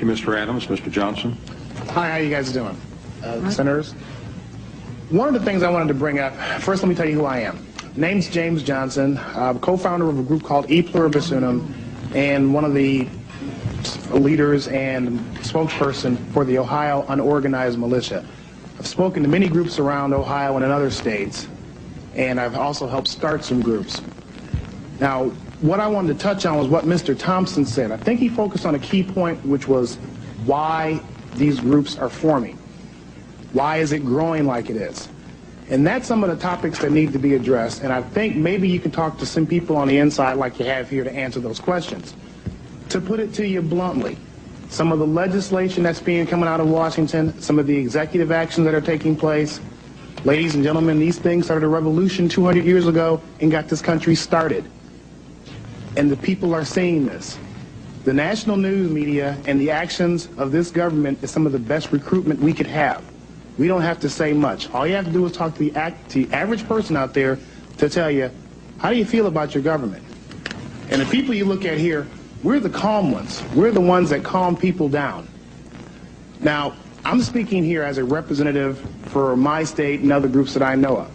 you, Mr. Adams. Mr. Johnson. Hi, how you guys doing? Senators? One of the things I wanted to bring up, first let me tell you who I am. Name's James Johnson. I'm co-founder of a group called E Pluribus Unum, and one of the leaders and spokesperson for the Ohio Unorganized Militia. I've spoken to many groups around Ohio and in other states, and I've also helped start some groups. Now, what I wanted to touch on was what Mr. Thompson said. I think he focused on a key point, which was why these groups are forming. Why is it growing like it is? And that's some of the topics that need to be addressed, and I think maybe you can talk to some people on the inside like you have here to answer those questions. To put it to you bluntly, some of the legislation that's coming out of Washington, some of the executive actions that are taking place, ladies and gentlemen, these things started a revolution 200 years ago and got this country started. And the people are seeing this. The national news media and the actions of this government is some of the best recruitment we could have. We don't have to say much. All you have to do is talk to the average person out there to tell you, how do you feel about your government? And the people you look at here, we're the calm ones. We're the ones that calm people down. Now, I'm speaking here as a representative for my state and other groups that I know of.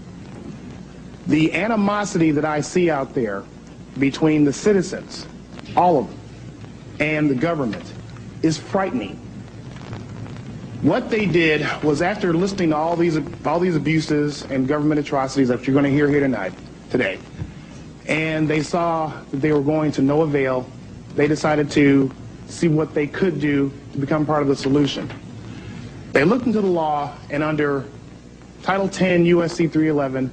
The animosity that I see out there between the citizens, all of them, and the government is frightening. What they did was, after listening to all these abuses and government atrocities that you're going to hear here today, and they saw that they were going to no avail, they decided to see what they could do to become part of the solution. They looked into the law, and under Title 10 U.S.C. 311,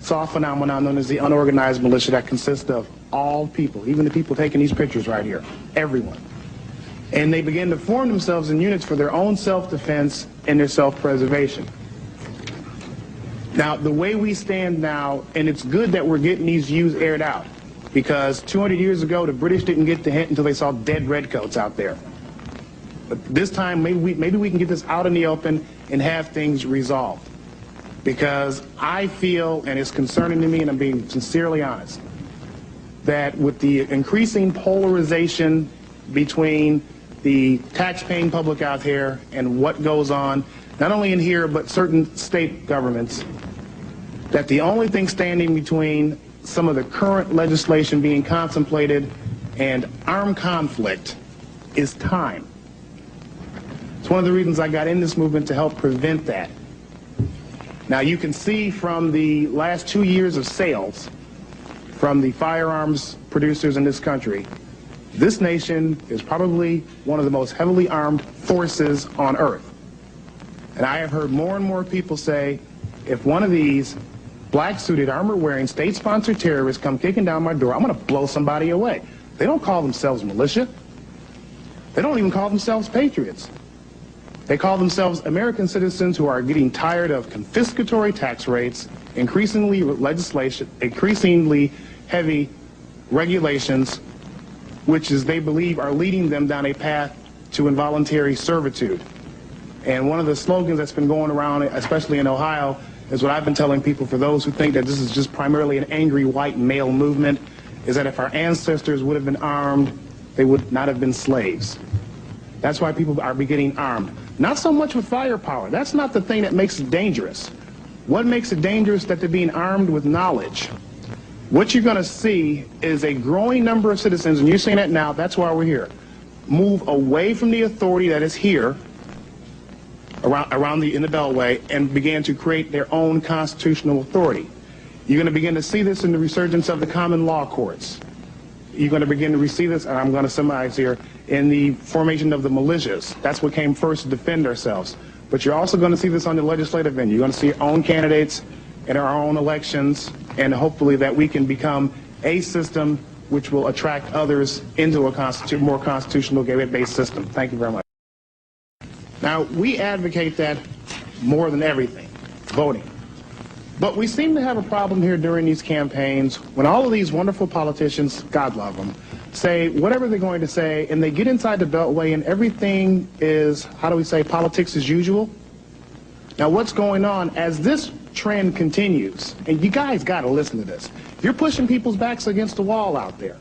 saw a phenomenon known as the unorganized militia that consists of all people, even the people taking these pictures right here, everyone. And they began to form themselves in units for their own self-defense and their self-preservation. Now, the way we stand now, and it's good that we're getting these views aired out, because 200 years ago, the British didn't get the hint until they saw dead redcoats out there. But this time, maybe we can get this out in the open and have things resolved. Because I feel, and it's concerning to me, and I'm being sincerely honest, that with the increasing polarization between the tax-paying public out here and what goes on, not only in here, but certain state governments, that the only thing standing between some of the current legislation being contemplated and armed conflict is time. It's one of the reasons I got in this movement, to help prevent that. Now, you can see from the last 2 years of sales from the firearms producers in this country, this nation is probably one of the most heavily armed forces on earth. And I have heard more and more people say, if one of these black-suited, armor-wearing, state-sponsored terrorists come kicking down my door, I'm going to blow somebody away. They don't call themselves militia. They don't even call themselves patriots. They call themselves American citizens who are getting tired of confiscatory tax rates, increasingly legislation, increasingly heavy regulations, which is, they believe, are leading them down a path to involuntary servitude. And one of the slogans that's been going around, especially in Ohio, is what I've been telling people, for those who think that this is just primarily an angry white male movement, is that if our ancestors would have been armed, they would not have been slaves. That's why people are getting armed. Not so much with firepower. That's not the thing that makes it dangerous. What makes it dangerous is that they're being armed with knowledge. What you're going to see is a growing number of citizens, and you're seeing that now, that's why we're here, move away from the authority that is here in the Beltway and begin to create their own constitutional authority. You're going to begin to see this in the resurgence of the common law courts. You're going to begin to see this, and I'm going to summarize here, in the formation of the militias. That's what came first, to defend ourselves. But you're also going to see this on the legislative venue. You're going to see our own candidates in our own elections, and hopefully that we can become a system which will attract others into a more constitutional based system. Thank you very much. Now, we advocate that more than everything, voting. But we seem to have a problem here during these campaigns when all of these wonderful politicians, God love them, say whatever they're going to say, and they get inside the Beltway and everything is, how do we say, politics as usual. Now, what's going on as this trend continues, and you guys got to listen to this. You're pushing people's backs against the wall out there.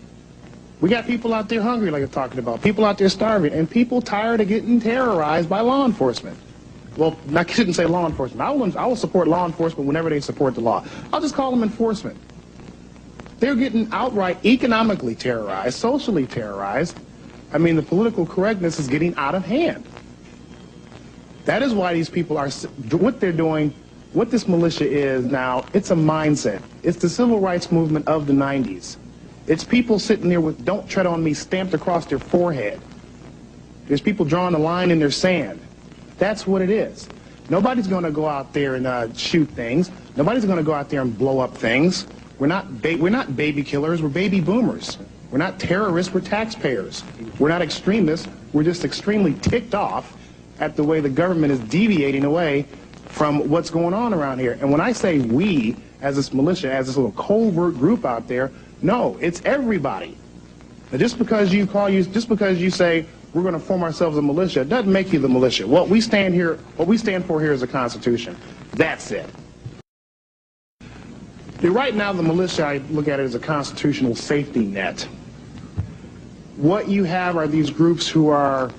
We got people out there hungry, like I'm talking about, people out there starving, and people tired of getting terrorized by law enforcement. Well, I shouldn't say law enforcement. I will support law enforcement whenever they support the law. I'll just call them enforcement. They're getting outright economically terrorized, socially terrorized. I mean, the political correctness is getting out of hand. That is why these people are, what they're doing, what this militia is now, it's a mindset. It's the civil rights movement of the 90s. It's people sitting there with "Don't tread on me" stamped across their forehead. There's people drawing a line in their sand. That's what it is. Nobody's going to go out there and shoot things. Nobody's going to go out there and blow up things. We're not baby killers. We're baby boomers. We're not terrorists. We're taxpayers. We're not extremists. We're just extremely ticked off at the way the government is deviating away from what's going on around here. And when I say we, as this militia, as this little covert group out there, no, it's everybody. Now, just because you say we're going to form ourselves a militia, it doesn't make you the militia. What we stand for here is a constitution. That's it. Right now, the militia, I look at it as a constitutional safety net. What you have are these groups who are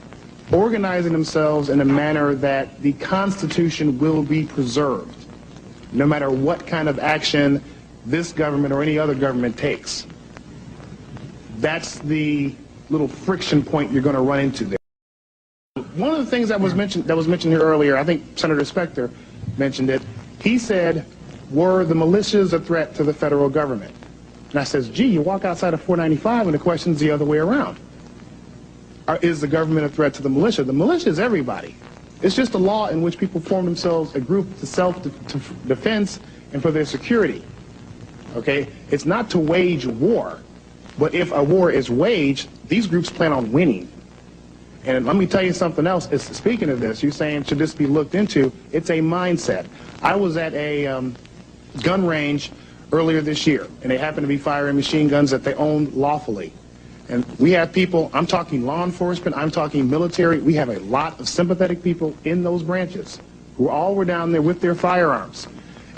organizing themselves in a manner that the Constitution will be preserved, no matter what kind of action this government or any other government takes. That's the little friction point you're going to run into there. One of the things that was mentioned here earlier, I think Senator Specter mentioned it. He said, were the militias a threat to the federal government? And I says, gee, you walk outside of 495 and the question's the other way around. Is the government a threat to the militia? The militia is everybody. It's just a law in which people form themselves a group to self-defense and for their security. Okay? It's not to wage war. But if a war is waged, these groups plan on winning. And let me tell you something else. Speaking of this, you're saying should this be looked into? It's a mindset. I was at a gun range earlier this year, and they happened to be firing machine guns that they owned lawfully. And we have people, I'm talking law enforcement, I'm talking military, we have a lot of sympathetic people in those branches who all were down there with their firearms.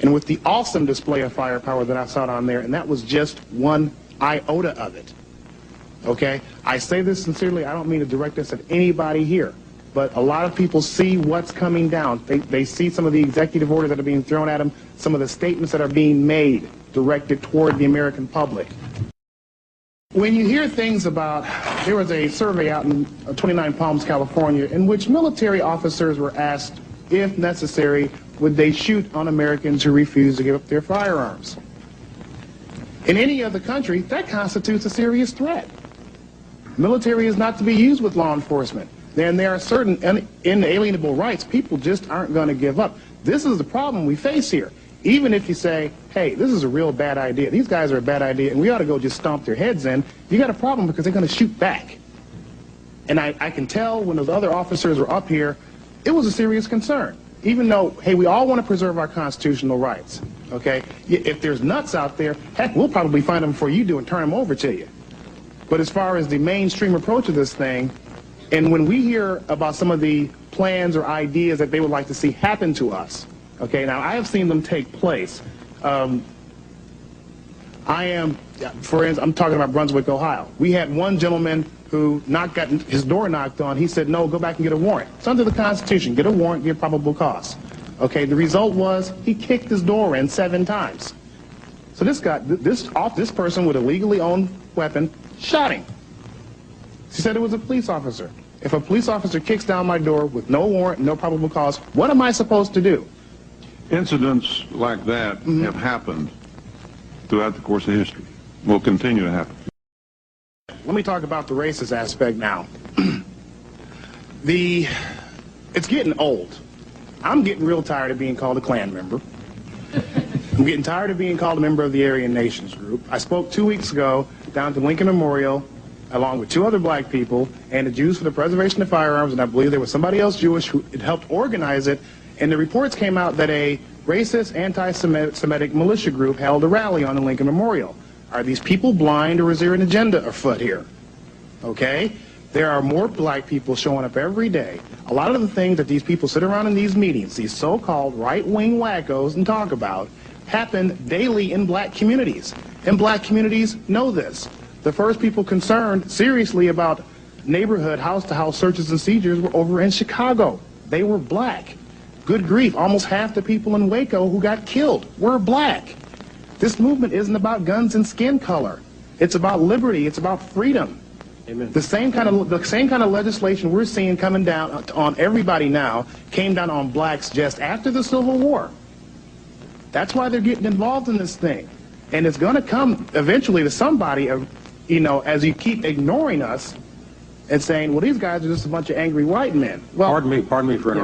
And with the awesome display of firepower that I saw down there, and that was just one iota of it. Okay? I say this sincerely, I don't mean to direct this at anybody here, but a lot of people see what's coming down. They see some of the executive orders that are being thrown at them, some of the statements that are being made directed toward the American public. When you hear things about, there was a survey out in 29 Palms, California, in which military officers were asked, if necessary, would they shoot on Americans who refuse to give up their firearms. In any other country, that constitutes a serious threat. Military is not to be used with law enforcement. Then there are certain inalienable rights people just aren't going to give up. This is the problem we face here. Even if you say, hey, this is a real bad idea, these guys are a bad idea, and we ought to go just stomp their heads in, you got a problem because they're going to shoot back. And I can tell when those other officers were up here, it was a serious concern. Even though, hey, we all want to preserve our constitutional rights, okay? If there's nuts out there, heck, we'll probably find them before you do and turn them over to you. But as far as the mainstream approach of this thing, and when we hear about some of the plans or ideas that they would like to see happen to us, okay, now I have seen them take place. For instance, I'm talking about Brunswick, Ohio. We had one gentleman who got his door knocked on. He said, no, go back and get a warrant. It's under the Constitution. Get a warrant, get probable cause. Okay, the result was he kicked his door in 7 times. So this person with a legally owned weapon shot him. She said it was a police officer. If a police officer kicks down my door with no warrant, no probable cause, what am I supposed to do? Incidents like that have happened throughout the course of history. Will continue to happen. Let me talk about the racist aspect now. It's getting old. I'm getting real tired of being called a Klan member. I'm getting tired of being called a member of the Aryan Nations group. I spoke 2 weeks ago down to Lincoln Memorial, along with 2 other black people, and the Jews for the Preservation of Firearms, and I believe there was somebody else Jewish who helped organize it, and the reports came out that a racist, anti-Semitic militia group held a rally on the Lincoln Memorial. Are these people blind, or is there an agenda afoot here? Okay? There are more black people showing up every day. A lot of the things that these people sit around in these meetings, these so-called right-wing wackos, and talk about, happen daily in black communities. And black communities know this. The first people concerned seriously about neighborhood house-to-house searches and seizures were over in Chicago. They were black. Good grief, almost half the people in Waco who got killed were black. This movement isn't about guns and skin color. It's about liberty. It's about freedom. Amen. The same kind of legislation we're seeing coming down on everybody now came down on blacks just after the Civil War. That's why they're getting involved in this thing. And it's going to come eventually to somebody, as you keep ignoring us and saying, well, these guys are just a bunch of angry white men. Well, Pardon me for interrupting.